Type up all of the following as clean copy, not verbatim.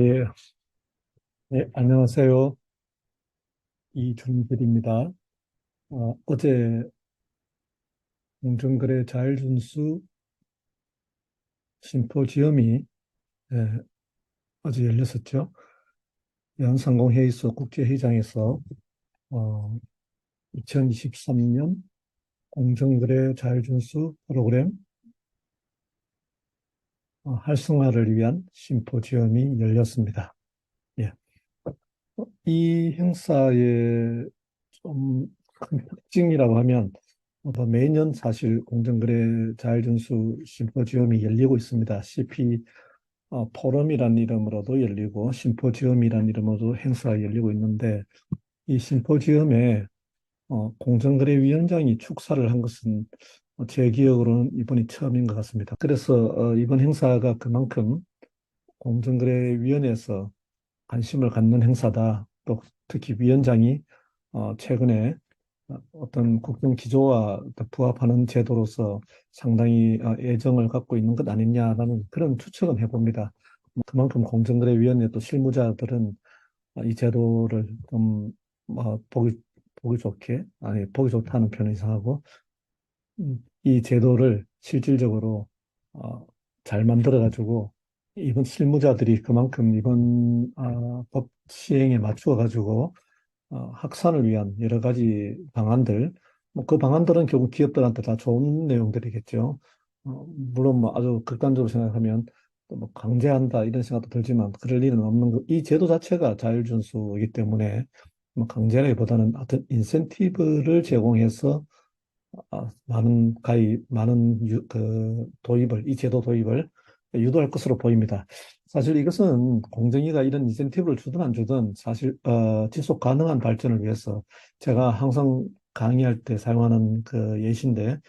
예, 네, 안녕하세요. 이준필입니다. 어제 공정거래 자율준수 심포지엄이 예, 어제 열렸었죠. 연상공회의소 국제회의장에서 2023년 공정거래 자율준수 프로그램 활성화를 위한 심포지엄이 열렸습니다. 예. 이 행사의 좀 큰 특징이라고 하면 매년 사실 공정거래 자율준수 심포지엄이 열리고 있습니다. CP 포럼이라는 이름으로도 열리고 심포지엄이라는 이름으로도 행사가 열리고 있는데 이 심포지엄에 공정거래위원장이 축사를 한 것은 제 기억으로는 이번이 처음인 것 같습니다. 그래서 이번 행사가 그만큼 공정거래위원회에서 관심을 갖는 행사다. 또 특히 위원장이 최근에 어떤 국정 기조와 부합하는 제도로서 상당히 애정을 갖고 있는 것 아니냐라는 그런 추측은 해봅니다. 그만큼 공정거래위원회 또 실무자들은 이 제도를 좀 보기 좋게, 아니 보기 좋다는 표현이 이상하고 이 제도를 실질적으로 잘 만들어가지고 이번 실무자들이 그만큼 이번 법 시행에 맞추어가지고 확산을 위한 여러 가지 방안들, 뭐 그 방안들은 결국 기업들한테 다 좋은 내용들이겠죠. 물론 뭐 아주 극단적으로 생각하면 또뭐 강제한다 이런 생각도 들지만 그럴 일은 없는 거. 이 제도 자체가 자율준수이기 때문에 뭐 강제라기보다는 어떤 인센티브를 제공해서 도입을, 이 제도 도입을 유도할 것으로 보입니다. 사실 이것은 공정위가 이런 인센티브를 주든 안 주든 사실, 지속 가능한 발전을 위해서 제가 항상 강의할 때 사용하는 그 예시인데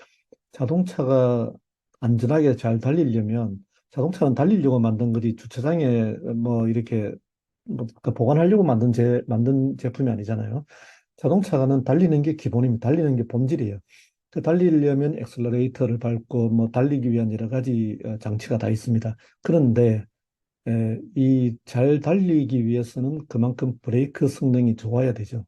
자동차가 안전하게 잘 달리려면 자동차는 달리려고 만든 거지 주차장에 뭐 이렇게 그 보관하려고 만든 제품이 아니잖아요. 자동차는 달리는 게 기본입니다. 달리는 게 본질이에요. 그 달리려면 엑셀러레이터를 밟고 뭐 달리기 위한 여러 가지 장치가 다 있습니다. 그런데 이 잘 달리기 위해서는 그만큼 브레이크 성능이 좋아야 되죠.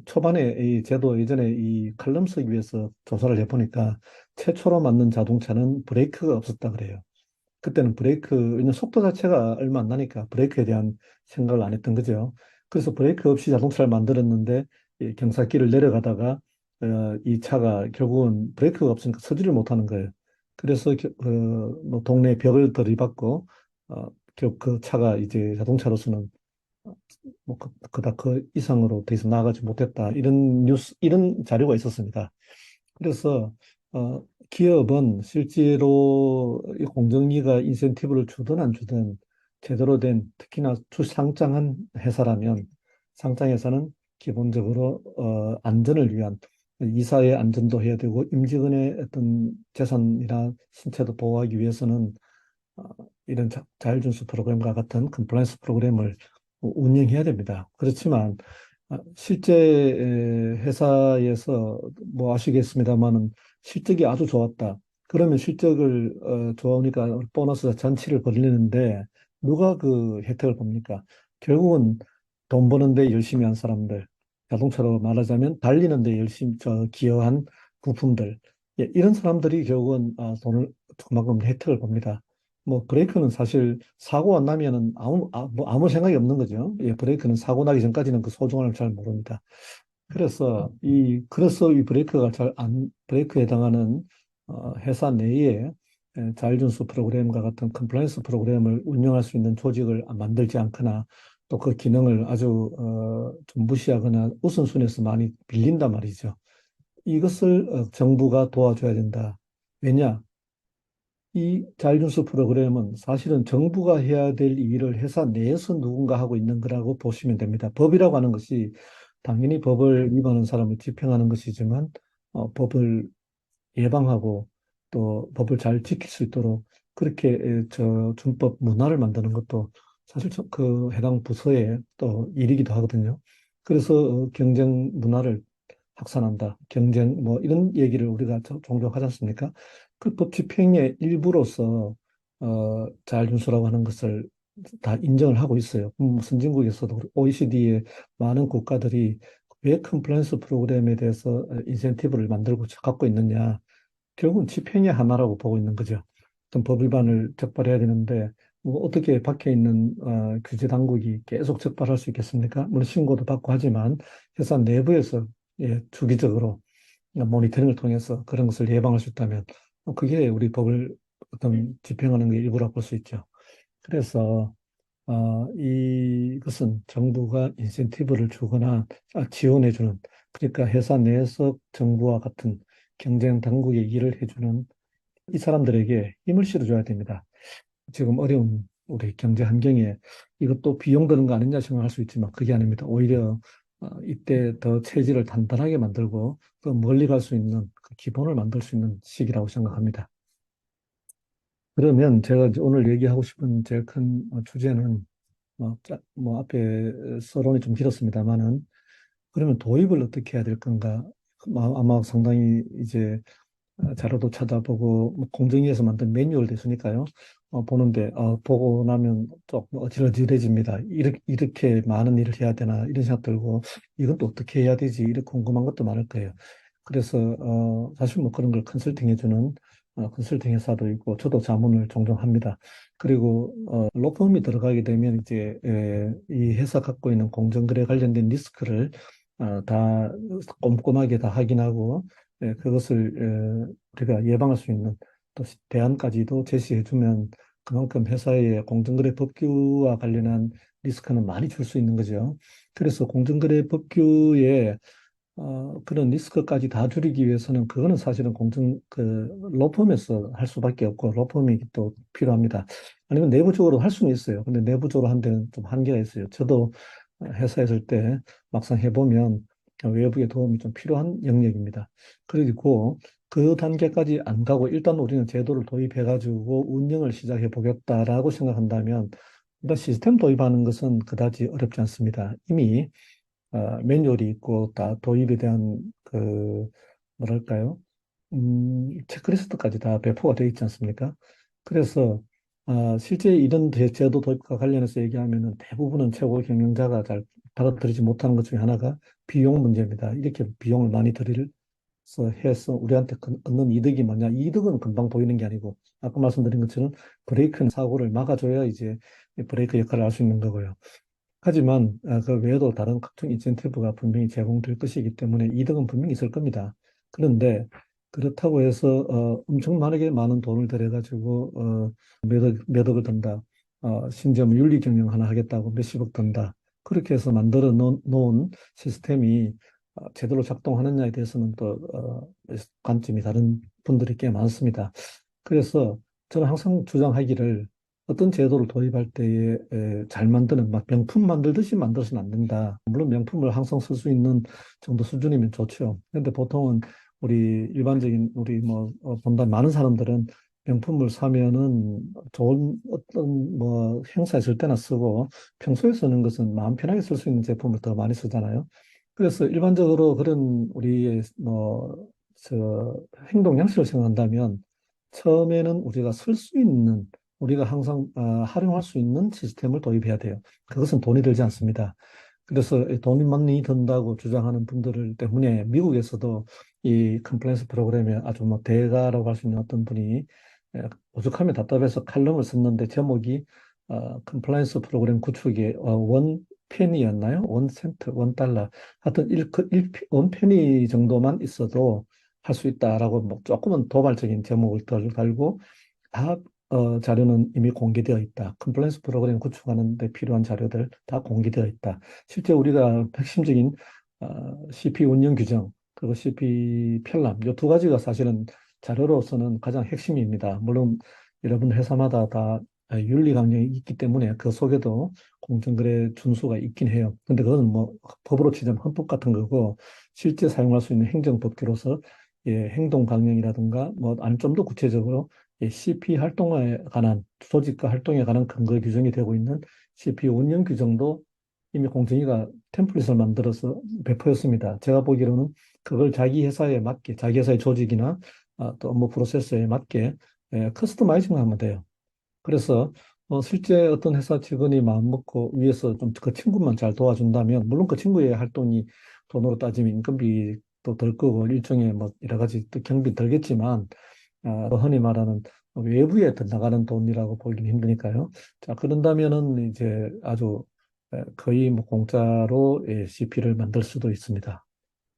초반에 이 제도 예전에 이 칼럼 쓰기 위해서 조사를 해보니까 최초로 만든 자동차는 브레이크가 없었다 그래요. 그때는 왜냐면 속도 자체가 얼마 안 나니까 브레이크에 대한 생각을 안 했던 거죠. 그래서 브레이크 없이 자동차를 만들었는데 이 경사길을 내려가다가 이 차가 결국은 브레이크가 없으니까 서지를 못하는 거예요. 그래서 뭐 동네 벽을 들이받고 결국 그 차가 이제 자동차로서는 그닥 그 이상으로 더 이상 나아가지 못했다. 이런 자료가 있었습니다. 그래서 어, 기업은 실제로 이 공정위가 인센티브를 주든 안 주든 제대로 된 특히나 주상장한 회사라면 상장회사는 기본적으로 안전을 위한 이사의 안전도 해야 되고 임직원의 어떤 재산이나 신체도 보호하기 위해서는 어, 이런 자율준수 프로그램과 같은 컴플라이언스 프로그램을 운영해야 됩니다. 그렇지만 실제 회사에서 뭐 아시겠습니다만은 실적이 아주 좋았다. 그러면 실적을 좋으니까 보너스 잔치를 벌리는데 누가 그 혜택을 봅니까? 결국은 돈 버는데 열심히 한 사람들, 자동차로 말하자면 달리는데 열심히 기여한 부품들, 예, 이런 사람들이 결국은 돈을 그만큼 혜택을 봅니다. 뭐 브레이크는 사실 사고 안 나면은 뭐 아무 생각이 없는 거죠. 예, 브레이크는 사고 나기 전까지는 그 소중함을 잘 모릅니다. 그래서 이 브레이크가 브레이크에 해당하는 회사 내에 자율준수 프로그램과 같은 컴플라이언스 프로그램을 운영할 수 있는 조직을 만들지 않거나 또 그 기능을 아주 좀 무시하거나 우선순위에서 많이 빌린단 말이죠. 이것을 정부가 도와줘야 된다. 왜냐? 이 자율준수 프로그램은 사실은 정부가 해야 될 일을 회사 내에서 누군가 하고 있는 거라고 보시면 됩니다. 법이라고 하는 것이 당연히 법을 위반하는 사람을 집행하는 것이지만 법을 예방하고 또 법을 잘 지킬 수 있도록 그렇게 준법 문화를 만드는 것도 사실 그 해당 부서의 또 일이기도 하거든요. 그래서 경쟁 문화를 확산한다. 경쟁, 뭐, 이런 얘기를 우리가 종종 하지 않습니까? 그 법 집행의 일부로서, 자율준수라고 하는 것을 다 인정을 하고 있어요. 선진국에서도 OECD의 많은 국가들이 왜 컴플라이언스 프로그램에 대해서 인센티브를 만들고 갖고 있느냐. 결국은 집행의 하나라고 보고 있는 거죠. 어떤 법 위반을 적발해야 되는데 뭐 어떻게 밖에 있는 규제 당국이 계속 적발할 수 있겠습니까? 물론 신고도 받고 하지만 회사 내부에서 주기적으로 모니터링을 통해서 그런 것을 예방할 수 있다면 그게 우리 법을 어떤 집행하는 게 일부라 볼 수 있죠. 그래서 이것은 정부가 인센티브를 주거나 지원해주는, 그러니까 회사 내에서 정부와 같은 경쟁 당국의 일을 해주는 이 사람들에게 힘을 실어줘야 됩니다. 지금 어려운 우리 경제 환경에 이것도 비용 드는 거 아니냐 생각할 수 있지만 그게 아닙니다. 오히려 이때 더 체질을 단단하게 만들고 더 멀리 갈 수 있는 그 기본을 만들 수 있는 시기라고 생각합니다. 그러면 제가 이제 오늘 얘기하고 싶은 제일 큰 주제는 뭐 앞에 서론이 좀 길었습니다만은 그러면 도입을 어떻게 해야 될 건가? 아마 상당히 이제 자료도 찾아보고 뭐 공정위에서 만든 매뉴얼도 있으니까요. 보는데 보고 나면 조금 어질어질해집니다. 이렇게 많은 일을 해야 되나 이런 생각 들고 이건 또 어떻게 해야 되지? 이렇게 궁금한 것도 많을 거예요. 그래서 사실 뭐 그런 걸 컨설팅 해주는 컨설팅 회사도 있고 저도 자문을 종종 합니다. 그리고 로펌이 들어가게 되면 이제 이 회사 갖고 있는 공정거래 관련된 리스크를 다 꼼꼼하게 다 확인하고 그것을 우리가 예방할 수 있는 또 대안까지도 제시해주면 그만큼 회사의 공정거래 법규와 관련한 리스크는 많이 줄 수 있는 거죠. 그래서 공정거래 법규에 그런 리스크까지 다 줄이기 위해서는 그거는 사실은 로펌에서 할 수밖에 없고 로펌이 또 필요합니다. 아니면 내부적으로 할 수는 있어요. 근데 내부적으로 한 데는 좀 한계가 있어요. 저도 회사에 있을 때 막상 해보면 외부의 도움이 좀 필요한 영역입니다. 그리고 그 단계까지 안 가고 일단 우리는 제도를 도입해가지고 운영을 시작해 보겠다라고 생각한다면 일단 시스템 도입하는 것은 그다지 어렵지 않습니다. 이미 매뉴얼이 있고 다 도입에 대한 뭐랄까요? 체크리스트까지 다 배포가 되어 있지 않습니까? 그래서 실제 이런 제도 도입과 관련해서 얘기하면은 대부분은 최고 경영자가 잘 받아들이지 못하는 것 중에 하나가 비용 문제입니다. 이렇게 비용을 많이 들여서 해서 우리한테 얻는 이득이 뭐냐? 이득은 금방 보이는 게 아니고 아까 말씀드린 것처럼 브레이크는 사고를 막아줘야 이제 브레이크 역할을 할 수 있는 거고요. 하지만 그 외에도 다른 각종 인센티브가 분명히 제공될 것이기 때문에 이득은 분명히 있을 겁니다. 그런데 그렇다고 해서 엄청나게 많은 돈을 들여가지고 몇 억을 든다. 심지어 뭐 윤리 경영 하나 하겠다고 몇십억 든다. 그렇게 해서 만들어 놓은 시스템이 제대로 작동하느냐에 대해서는 또 관점이 다른 분들이 꽤 많습니다. 그래서 저는 항상 주장하기를 어떤 제도를 도입할 때에 잘 만드는 막 명품 만들듯이 만들어서는 안 된다. 물론 명품을 항상 쓸 수 있는 정도 수준이면 좋죠. 그런데 보통은 우리 일반적인 우리 뭐 본다 많은 사람들은 명품을 사면은 좋은 어떤 뭐 행사 있을 때나 쓰고 평소에 쓰는 것은 마음 편하게 쓸 수 있는 제품을 더 많이 쓰잖아요. 그래서 일반적으로 그런 우리의 행동 양식을 생각한다면 처음에는 우리가 쓸 수 있는, 우리가 항상 활용할 수 있는 시스템을 도입해야 돼요. 그것은 돈이 들지 않습니다. 그래서 이 돈이 많이 든다고 주장하는 분들 때문에 미국에서도 이 컴플라이언스 프로그램에 아주 뭐 대가라고 할 수 있는 어떤 분이 오죽하면 답답해서 칼럼을 썼는데 제목이 컴플라이언스 프로그램 구축이 원 페니였나요? 원 센트, 원 달러. 하여튼 원 페니 정도만 있어도 할 수 있다라고 뭐 조금은 도발적인 제목을 달고 다 자료는 이미 공개되어 있다. 컴플라이언스 프로그램 구축하는 데 필요한 자료들 다 공개되어 있다. 실제 우리가 핵심적인 CP 운영 규정 그리고 CP 편람 이 두 가지가 사실은 자료로서는 가장 핵심입니다. 물론 여러분 회사마다 다 윤리 강령이 있기 때문에 그 속에도 공정거래 준수가 있긴 해요. 근데 그거는 뭐 법으로 치자면 헌법 같은 거고 실제 사용할 수 있는 행정법규로서 행동 강령이라든가 뭐 아니면 좀 더 구체적으로 CP 활동에 관한 조직과 활동에 관한 근거 규정이 되고 있는 CP 운영 규정도 이미 공정위가 템플릿을 만들어서 배포했습니다. 제가 보기로는 그걸 자기 회사에 맞게, 자기 회사의 조직이나 또 업무 프로세스에 맞게 커스터마이징 하면 돼요. 그래서 실제 어떤 회사 직원이 마음 먹고 위에서 좀 그 친구만 잘 도와준다면, 물론 그 친구의 활동이 돈으로 따지면 인건비도 덜 거고, 일종의 뭐 여러 가지 또 경비 들겠지만, 흔히 말하는 외부에 더 나가는 돈이라고 보기는 힘드니까요. 자, 그런다면은 이제 아주 거의 뭐 공짜로 CP를 만들 수도 있습니다.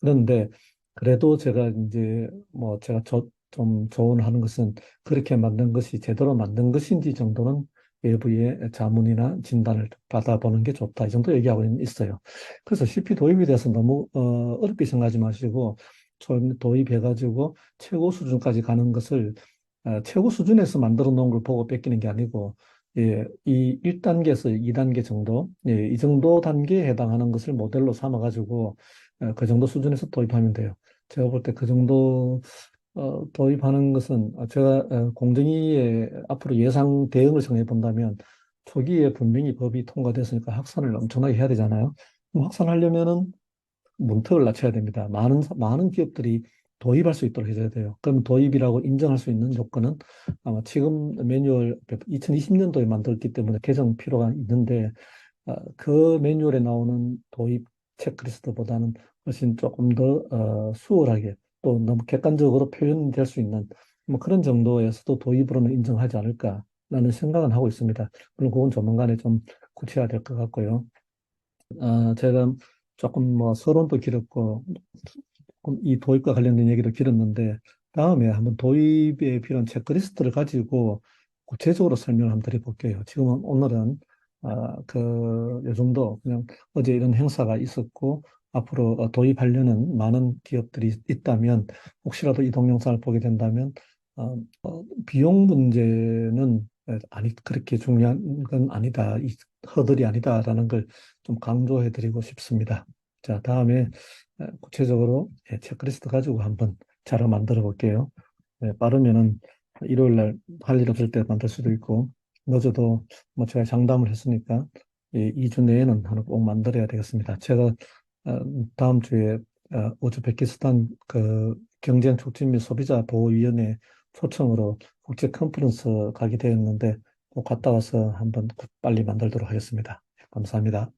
그런데 그래도 제가 이제 뭐 제가 좀 조언하는 것은 그렇게 만든 것이 제대로 만든 것인지 정도는 외부의 자문이나 진단을 받아보는 게 좋다. 이 정도 얘기하고 있어요. 그래서 CP 도입에 대해서 너무 어렵게 생각하지 마시고 처음 도입해가지고 최고 수준까지 가는 것을 최고 수준에서 만들어 놓은 걸 보고 뺏기는 게 아니고 이 1단계에서 2단계 정도, 이 정도 단계에 해당하는 것을 모델로 삼아가지고 그 정도 수준에서 도입하면 돼요. 제가 볼 때 그 정도 도입하는 것은 제가 공정위에 앞으로 예상 대응을 정해 본다면 초기에 분명히 법이 통과됐으니까 확산을 엄청나게 해야 되잖아요. 그럼 확산하려면은 문턱을 낮춰야 됩니다. 많은 기업들이 도입할 수 있도록 해줘야 돼요. 그럼 도입이라고 인정할 수 있는 요건은 아마 지금 매뉴얼 2020년도에 만들었기 때문에 개정 필요가 있는데 그 매뉴얼에 나오는 도입 체크리스트보다는 훨씬 조금 더 수월하게 또 너무 객관적으로 표현될 수 있는 뭐 그런 정도에서도 도입으로는 인정하지 않을까라는 생각은 하고 있습니다. 물론 그건 조만간에 좀 구체화될 것 같고요. 제가 조금 뭐 서론도 길었고 조금 이 도입과 관련된 얘기도 길었는데 다음에 한번 도입에 필요한 체크리스트를 가지고 구체적으로 설명을 한번 드려볼게요. 지금은 오늘은 요 정도 그냥 어제 이런 행사가 있었고 앞으로 도입하려는 많은 기업들이 있다면 혹시라도 이 동영상을 보게 된다면 비용 문제는 그렇게 중요한 건 아니다. 이 허들이 아니다라는 걸 좀 강조해 드리고 싶습니다. 자, 다음에 구체적으로 체크리스트 가지고 한번 자료 만들어 볼게요. 빠르면은 일요일 날 할 일 없을 때 만들 수도 있고, 늦어도 뭐 제가 장담을 했으니까 2주 내에는 하나 꼭 만들어야 되겠습니다. 제가 다음 주에 우즈베키스탄 그 경쟁 촉진 및 소비자 보호위원회 초청으로 국제 컨퍼런스 가게 되었는데 꼭 갔다 와서 한번 빨리 만들도록 하겠습니다. 감사합니다.